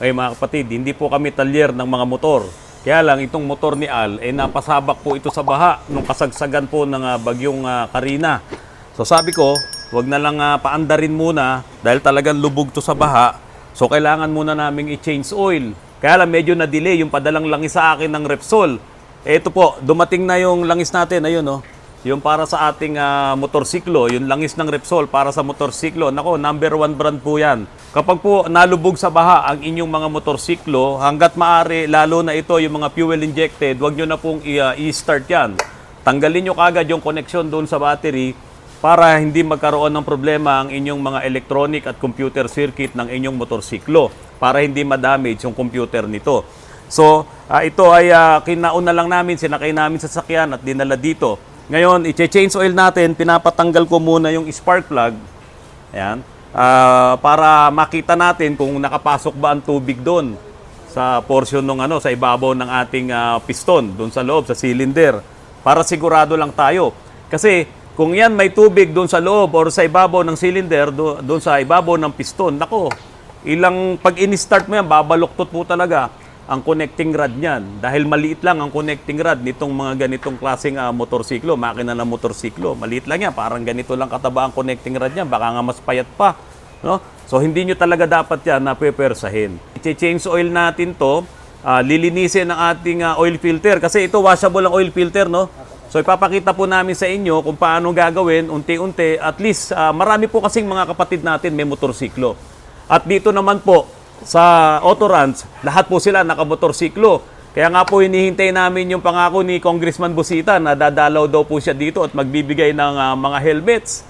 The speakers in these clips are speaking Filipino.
Ay mga kapatid, hindi po kami talyer ng mga motor. Kaya lang itong motor ni Al ay napasabak po ito sa baha nung kasagsagan po ng bagyong Karina. So sabi ko, wag na lang paandarin muna dahil talagang lubog to sa baha. So kailangan muna naming i-change oil. Kaya lang medyo na-delay yung padalang langis sa akin ng Repsol. Ito po, dumating na yung langis natin, ayun oh. Yung para sa ating motorsiklo, yung langis ng Repsol para sa motorsiklo. Nako, number 1 brand po yan. Kapag po nalubog sa baha ang inyong mga motorsiklo, hanggat maaari, lalo na ito yung mga fuel injected, huwag nyo na pong i-start yan. Tanggalin nyo kagad yung connection doon sa battery para hindi magkaroon ng problema ang inyong mga electronic at computer circuit ng inyong motorsiklo para hindi ma-damage yung computer nito. So, ito ay kinauna lang namin, sinakay namin sa sasakyan at dinala dito. Ngayon, i-change oil natin, pinapatanggal ko muna yung spark plug. Ayan. Para makita natin kung nakapasok ba ang tubig doon sa portion ng sa ibabaw ng ating piston, doon sa loob, sa cylinder. Para sigurado lang tayo. Kasi kung yan may tubig doon sa loob or sa ibabaw ng cylinder, doon sa ibabaw ng piston, nako, pag in-start mo yan, babaluktot po talaga ang connecting rod niyan. Dahil maliit lang ang connecting rod nitong mga ganitong klaseng motorsiklo, makina ng motorsiklo. Maliit lang yan, parang ganito lang kataba ang connecting rod niyan, baka nga mas payat pa. No? So hindi nyo talaga dapat yan na pepersahin. I-change oil natin to, lilinisin ang ating oil filter. Kasi ito washable ang oil filter, no? So ipapakita po namin sa inyo kung paano gagawin, unti-unti. At least marami po kasing mga kapatid natin may motorsiklo. At dito naman po, sa Autorans, lahat po sila nakamotorsiklo. Kaya nga po hinihintay namin yung pangako ni Congressman Busita na dadalaw daw po siya dito at magbibigay ng mga helmets.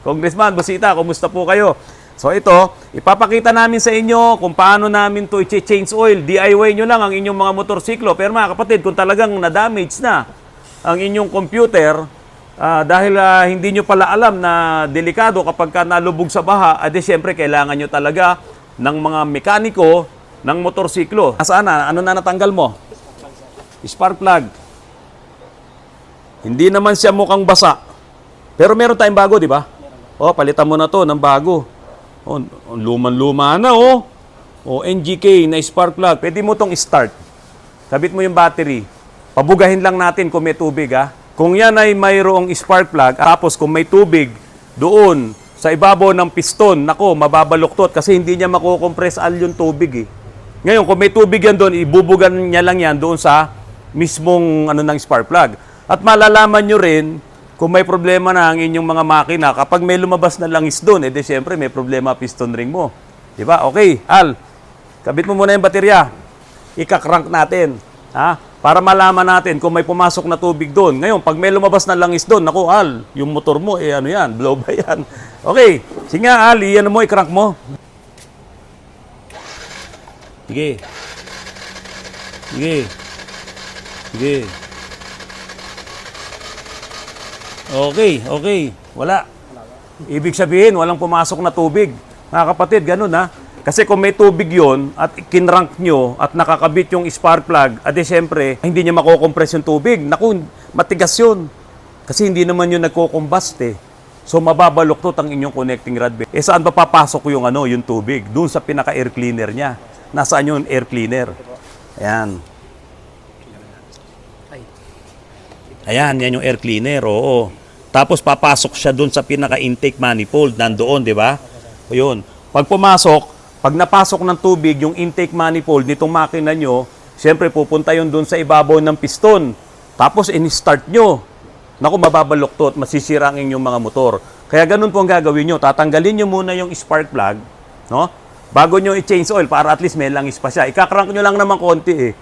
Congressman Busita, kumusta po kayo? So ito, ipapakita namin sa inyo kung paano namin to i-change oil. DIY nyo lang ang inyong mga motorsiklo. Pero mga kapatid, kung talagang na-damage na ang inyong computer, dahil hindi nyo pala alam na delikado kapag nalubog sa baha, adi syempre kailangan nyo talaga ng mga mekaniko ng motorsiklo. Nasaan na? Ano na natanggal mo? Spark plug. Hindi naman siya mukhang basa. Pero meron tayong bago, di ba? Oh, palitan mo na to ng bago. Oh, luman-luma na, oh. Oh, NGK na spark plug. Pwede mo tong start. Kabit mo yung battery. Pabugahin lang natin kung may tubig, ha? Kung yan ay mayroong spark plug, tapos kung may tubig doon sa ibabaw ng piston, nako, mababaluktot kasi hindi niya makukompress yung tubig eh. Ngayon, kung may tubig yan doon, ibubugan niya lang yan doon sa mismong ng spark plug. At malalaman nyo rin kung may problema na ang inyong mga makina. Kapag may lumabas na langis doon, edi syempre may problema piston ring mo. Diba? Okay, Al, kabit mo muna yung baterya. Ika-crank natin. Ha? Para malaman natin kung may pumasok na tubig doon. Ngayon, pag may lumabas na langis doon, naku, Al, yung motor mo, ano yan, blow by yan. Okay, sige nga, Al, iyan mo, i-crank mo. Sige. Sige. Sige. Okay, okay. Wala. Ibig sabihin, walang pumasok na tubig. Mga kapatid, ganun ha. Kasi kung may tubig yon at kinrank nyo at nakakabit yung spark plug, adi syempre, hindi niya makokompress yung tubig. Naku, matigas yun. Kasi hindi naman yun nagkocombust eh. So mababaluktot ang inyong connecting rod. Eh saan ba papasok yung yung tubig? Doon sa pinaka-air cleaner niya. Nasaan yung air cleaner? Ayan. Ayan, yan yung air cleaner, oo. Tapos papasok siya doon sa pinaka-intake manifold, nandoon, di ba? O yun. Pag pumasok, pag napasok ng tubig yung intake manifold nitong makina nyo, siyempre pupunta yun doon sa ibabaw ng piston. Tapos in-start nyo. Naku, mababaluktot, masisira ang inyong mga motor. Kaya ganun po ang gagawin nyo. Tatanggalin nyo muna yung spark plug, no? Bago nyo i-change oil para at least may langis pa siya. Ika-crank nyo lang naman konti eh.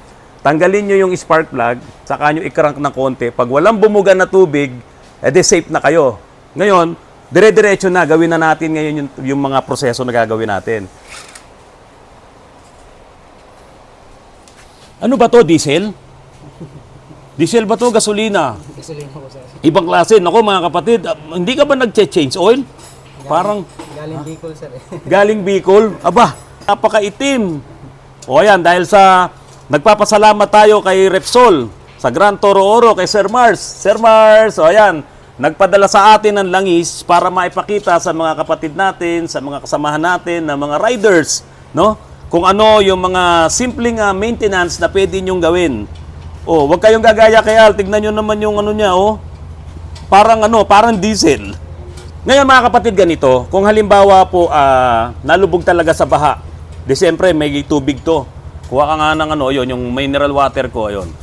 Tanggalin nyo yung spark plug, saka nyo i-crank ng konti. Pag walang bumuga na tubig, edi safe na kayo. Ngayon, dire-diretso na, gawin na natin ngayon yung mga proseso na gagawin natin. Ano ba to, diesel? Diesel ba to, gasolina? Gasolina po, sir. Ibang klase. Naku mga kapatid, hindi ka ba nag-change oil? Parang Galing Bicol, sir. galing Bicol. Aba, napakaitim. O ayan, dahil sa nagpapasalamat tayo kay Repsol, sa Grand Toro Oro, kay Sir Mars. Sir Mars, o ayan, nagpadala sa atin ng langis para maipakita sa mga kapatid natin, sa mga kasamahan natin, na mga riders, no? kung ano yung mga simpleng maintenance na pwede nyong gawin. Oh, wag kayong gagaya kay Al. Tignan nyo naman yung ano niya, oh. Parang diesel. Ngayon mga kapatid, ganito, kung halimbawa po nalubog talaga sa baha, di siyempre may tubig to. Kuha ka nga ng yung mineral water ko, ayun.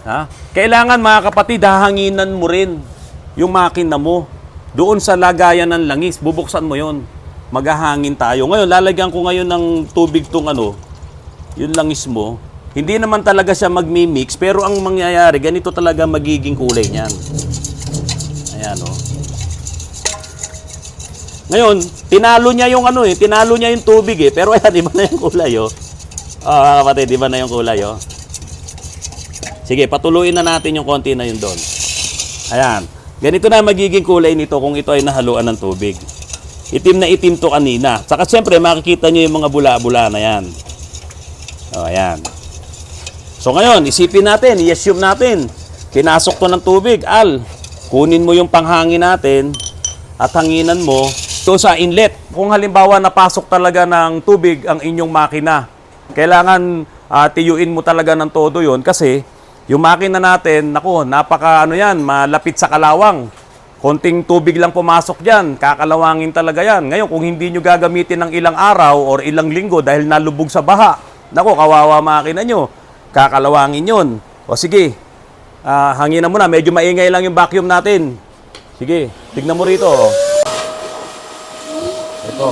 Ha? Kailangan mga kapatid, hahanginan mo rin yung makina mo. Doon sa lagayan ng langis, bubuksan mo yon. Maghahangin tayo. Ngayon, lalagyan ko ngayon ng tubig tong yung langis mo. Hindi naman talaga siya magmi-mix, pero ang mangyayari, ganito talaga magiging kulay niyan. Ayan, oh. Ngayon, tinalo niya yung tinalo niya yung tubig pero ayan, iba na yung kulay, oh. Mga kapatid, iba na yung kulay, oh. Sige, patuloyin na natin yung konti na yun doon. Ayan. Ganito na magiging kulay nito kung ito ay nahaluan ng tubig. Itim na itim to kanina. Saka siyempre, makikita nyo yung mga bula-bula na yan. O, ayan. So ngayon, isipin natin, i-assume natin, pinasok to ng tubig. Al, kunin mo yung panghangin natin at hanginan mo to sa inlet. Kung halimbawa napasok talaga ng tubig ang inyong makina, kailangan tiyuin mo talaga ng todo yon kasi yung makina natin, malapit sa kalawang. Konting tubig lang pumasok dyan, kakalawangin talaga yan. Ngayon, kung hindi nyo gagamitin ng ilang araw or ilang linggo dahil nalubog sa baha, kawawa makina nyo, kakalawangin yun. O sige, hanginan mo na, medyo maingay lang yung vacuum natin. Sige, tignan mo rito. Ito.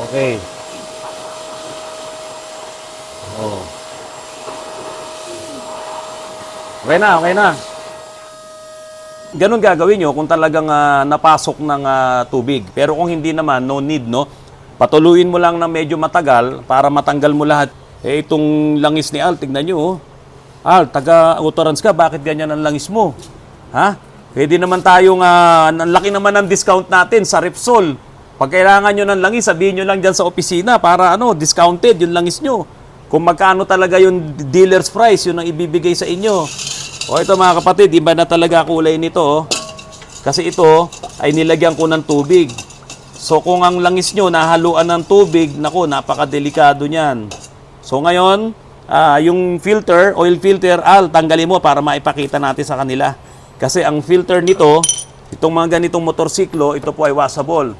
Okay. Oh. Okay na, okay na. Ganun gagawin nyo kung talagang napasok ng tubig. Pero kung hindi naman, no need, no? Patuluin mo lang na medyo matagal para matanggal mo lahat. Itong langis ni Al, tignan nyo, oh. Al, taga-Autorans ka, bakit ganyan ang langis mo? Ha? Pwede naman tayong, ang laki naman ng discount natin sa Repsol. Pag kailangan nyo ng langis, sabihin nyo lang dyan sa opisina para discounted yung langis nyo. Kung magkano talaga yung dealer's price, yun ang ibibigay sa inyo. O ito mga kapatid, iba na talaga kulay nito. Oh. Kasi ito ay nilagyan ko ng tubig. So kung ang langis nyo nahaluan ng tubig, napakadelikado niyan. So ngayon, yung filter, oil filter, tanggalin mo para maipakita natin sa kanila. Kasi ang filter nito, itong mga ganitong motorsiklo, ito po ay washable.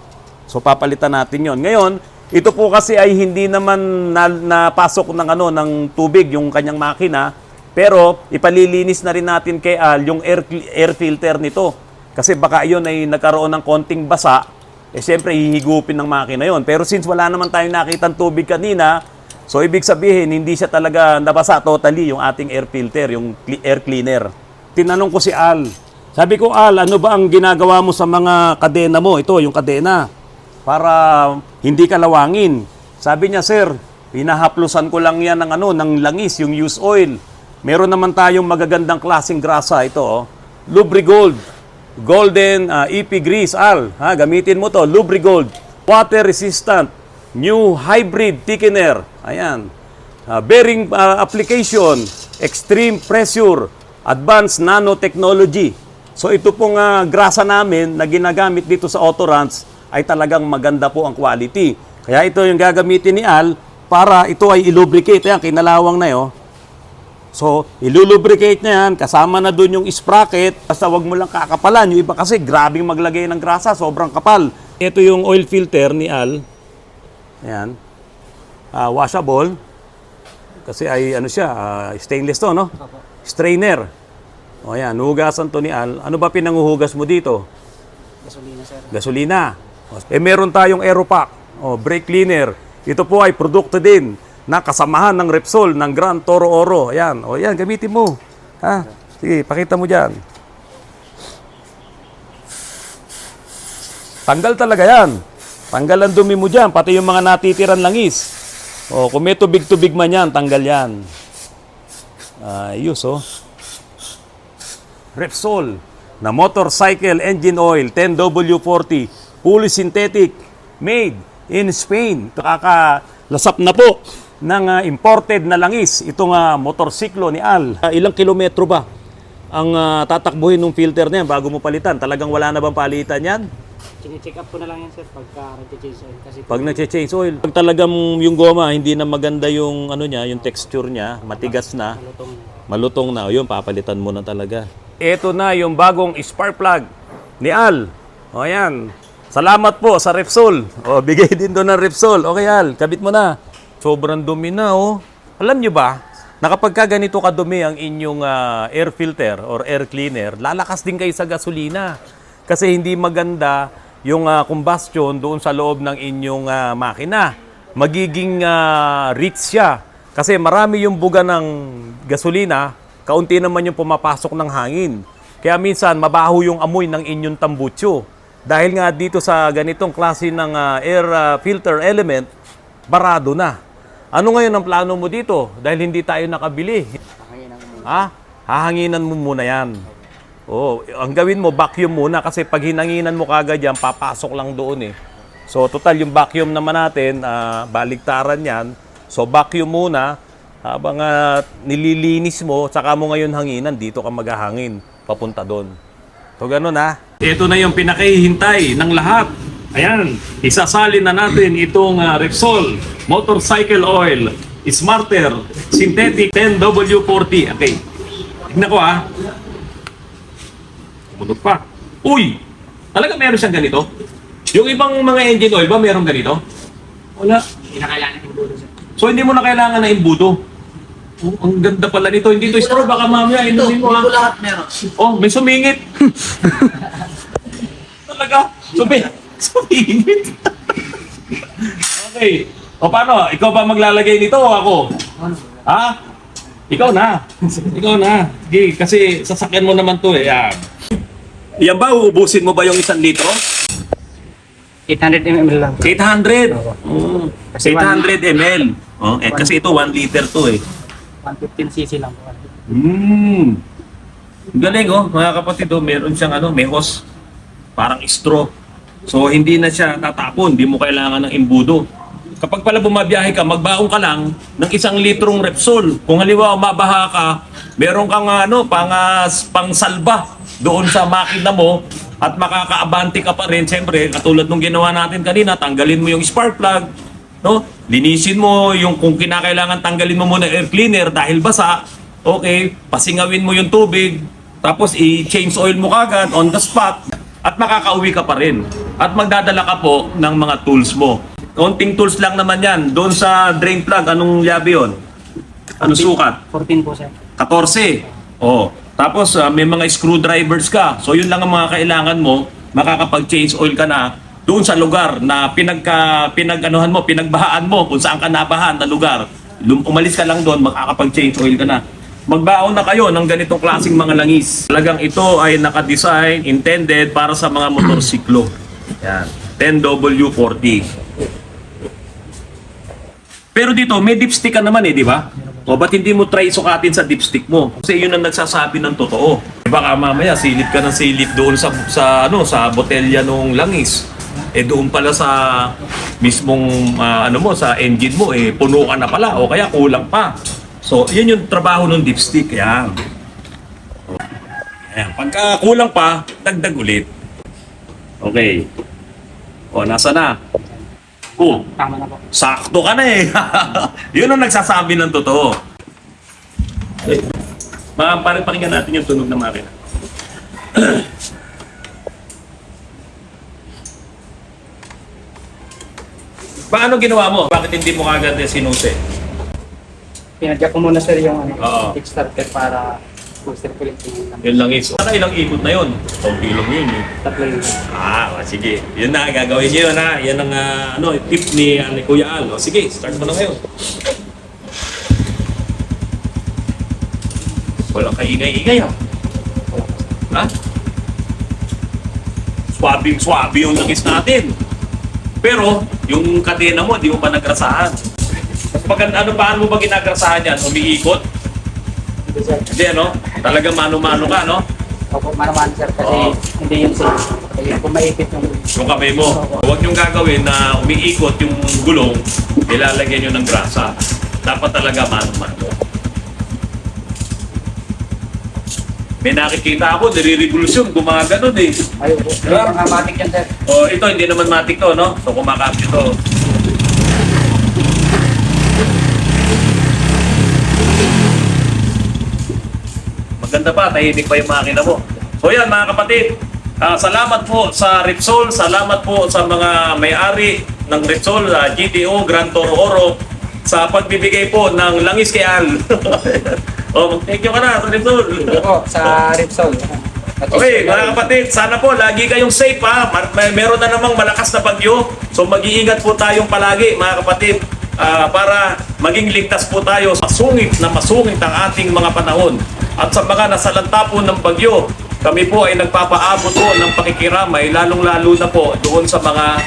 So papalitan natin yon. Ngayon, ito po kasi ay hindi naman napasok ng tubig yung kanyang makina. Pero ipalilinis na rin natin kay Al yung air filter nito. Kasi baka yun ay nagkaroon ng konting basa, siyempre hihigupin ng makina yon. Pero since wala naman tayong nakitang tubig kanina, so ibig sabihin hindi siya talaga nabasa totally yung ating air filter, yung air cleaner. Tinanong ko si Al. Sabi ko, Al, ano ba ang ginagawa mo sa mga kadena mo? Ito, yung kadena. Para hindi ka lawangin. Sabi niya, sir, pinahaplusan ko lang yan ng langis, yung used oil. Meron naman tayong magagandang klaseng grasa ito, oh. Lubrigold, golden EP grease, Al. Gamitin mo to, Lubrigold. Water resistant, new hybrid thickener. Ayan. Bearing application, extreme pressure, advanced nanotechnology. So ito pong grasa namin na ginagamit dito sa Autorans ay talagang maganda po ang quality. Kaya ito yung gagamitin ni Al para ito ay ilubricate. Ayan, kinalawang na yun. So, ilulubricate na yan, kasama na dun yung sprocket, basta wag mo lang kakapalan. Yung iba kasi, grabing maglagay ng grasa, sobrang kapal. Ito yung oil filter ni Al. Ayan. Washable. Kasi ay, stainless to, no? Strainer. O ayan, hugasan to ni Al. Ano ba pinanguhugas mo dito? Gasolina, sir. Gasolina. Meron tayong Aeropack. Brake cleaner. Ito po ay produkto din na kasamahan ng Repsol, ng Grand Toro Oro. Ayan. O yan, gamitin mo. Ha? Sige, pakita mo dyan. Tanggal talaga yan. Tanggal ang dumi mo dyan, pati yung mga natitiran langis. Kung may tubig-tubig man yan, tanggal yan. Ayos, oh. Repsol na motorcycle engine oil, 10W40, fully synthetic, made in Spain. Kakalasap na po ng imported na langis itong motorsiklo ni Al. Ilang kilometro ba ang tatakbuhin ng filter na yan bago mo palitan? Talagang wala na bang palitan yan? Chine-check up ko na lang yan sir pagka nag-change oil. Kasi Pag nag-change oil, pag talagang yung goma, hindi na maganda yung ano niya, yung texture niya, matigas na, malutong. malutong na, o yun, papalitan mo na talaga. Ito na yung bagong spark plug ni Al. O yan. Salamat po sa Repsol. O, bigay din doon ng Repsol. Okay Al, kabit mo na. Sobrang dumi na oh. Alam nyo ba, na kapag ka ganito kadumi ang inyong air filter or air cleaner, lalakas din kayo sa gasolina. Kasi hindi maganda yung combustion doon sa loob ng inyong makina. Magiging rich siya. Kasi marami yung buga ng gasolina, kaunti naman yung pumapasok ng hangin. Kaya minsan mabaho yung amoy ng inyong tambutso. Dahil nga dito sa ganitong klase ng air filter element, barado na. Ano ngayon ang plano mo dito? Dahil hindi tayo nakabili. Ha? Hahanginan mo muna yan. Oh, ang gawin mo, vacuum muna kasi pag hinanginan mo kagad yan, papasok lang doon eh. So, total yung vacuum naman natin, baligtaran yan. So, vacuum muna, habang nililinis mo, saka mo ngayon hanginan, dito ka maghahangin, papunta doon. So, ganun ha. Ito na yung pinakahihintay ng lahat. Ayan, isasalin na natin itong Repsol Motorcycle Oil Smarter Synthetic 10W40. Okay, tignan ko ha. Bunot pa. Uy! Talaga meron siyang ganito? Yung ibang mga engine oil ba meron ganito? Wala. Hindi na kailangan ng bulo sir. So hindi mo na kailangan na imbudo. Oh, ang ganda pala nito. Hindi to straw. Baka mamaya inumin mo ha. Ito lahat meron. Oh, may sumingit. Talaga? Sumingit. Okay. O paano? Ikaw ba maglalagay nito o ako? Ha? Ikaw na. Ikaw na. Sige, kasi sasakyan mo naman to eh. Yan ba, uubusin mo ba yung 1 litro? 800 ml lang. 800? Kasi 800 ml. Oh, kasi ito 1 liter to eh. 115cc lang po. Galing oh, mga kapatid oh, meron siyang may hose. Parang straw. So hindi na siya tatapon, hindi mo kailangan ng imbudo. Kapag pala bumabiyahe ka, magbaon ka lang ng 1 litrong Repsol. Kung halimbawa mabaha ka, meron kang pangsalba doon sa makina mo at makakaabante ka pa rin. Siyempre, katulad nung ginawa natin kanina, tanggalin mo yung spark plug, no? Linisin mo yung kung kinakailangan tanggalin mo muna air cleaner dahil basa. Okay, pasingawin mo yung tubig, tapos i-change oil mo kagad on the spot at makakauwi ka pa rin. At magdadala ka po ng mga tools mo. Konting tools lang naman yan. Doon sa drain plug, anong yabi yun? Anong sukat? 14 po sir. 14. Oh. Tapos may mga screwdrivers ka. So yun lang ang mga kailangan mo. Makakapag-change oil ka na doon sa lugar na pinagbahaan mo kung saan ka nabahan na lugar. Umalis ka lang doon, makakapag-change oil ka na. Magbaon na kayo ng ganitong klaseng mga langis. Talagang ito ay naka-design, intended para sa mga motorsiklo. Yan. 10W40. Pero dito, may dipstick ka naman eh, di ba? O ba't hindi mo try sukatin sa dipstick mo? Kasi yun ang nagsasabi ng totoo. Baka mamaya silip ka ng silip doon sa botelya ng langis. Eh doon pala sa mismong sa engine mo puno ka na pala o kaya kulang pa. So, yun yung trabaho ng dipstick. Yan. Ayan. Pagka kulang pa, dagdag ulit. Okay. O, nasa na? Oh, Tama na po. sakto ka na eh. Yun ang nagsasabi ng totoo. Okay. Pakinggan natin yung tunog ng makina. Paano ginawa mo? Bakit hindi mo kagad sinusi? Pinadyak ko muna sir yung Oo. kickstarter para circulate yung Yun lang is. Sana ilang ikot na yun? Kunti lang yun eh. tatlo yun. Sige. Yun na, gagawin niyo yun ha. Yan ang tip ni Kuya Al. Sige, start mo na ngayon. Walang kaingay-ingay ha. Ha? Swabing-swabe yung langis natin. Pero, yung kadena mo, di mo pa nagrasahan. Mas maganda, paano mo ba ginagrasahan yan? Umiikot? Hindi, Talaga mano-mano ka, no? Opo, manaman sir kasi Oo. hindi yun sir. Kasi kung maipit yung Yung kamay mo. Huwag niyong gagawin na umiikot yung gulong, ilalagyan niyo ng grasa. Dapat talaga mano-mano. May nakikita ako, nire-revolusyon, gumaganon eh. Ayun po. Diba? Mga matik yan, sir. O ito, hindi naman matik to, no? So kumakapit ito. Maganda pa, tahimik pa yung makina mo. So yan mga kapatid, salamat po sa Repsol, salamat po sa mga may-ari ng Repsol, GTO, Grand Toro Oro, sa pagbibigay po ng langis kay Al. Thank you ka na sa Repsol. Po, sa Repsol. Okay, mga kapatid, sana po lagi kayong safe ha. Meron na namang malakas na bagyo. So mag-iingat po tayong palagi mga kapatid para maging ligtas po tayo sa masungit ang ating mga panahon. At sa mga nasalanta po ng bagyo, kami po ay nagpapaabot po ng pakikiramay lalong-lalo na po doon sa mga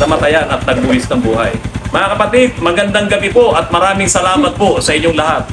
namatayan at nagbuwis ng buhay. Mga kapatid, magandang gabi po at maraming salamat po sa inyong lahat.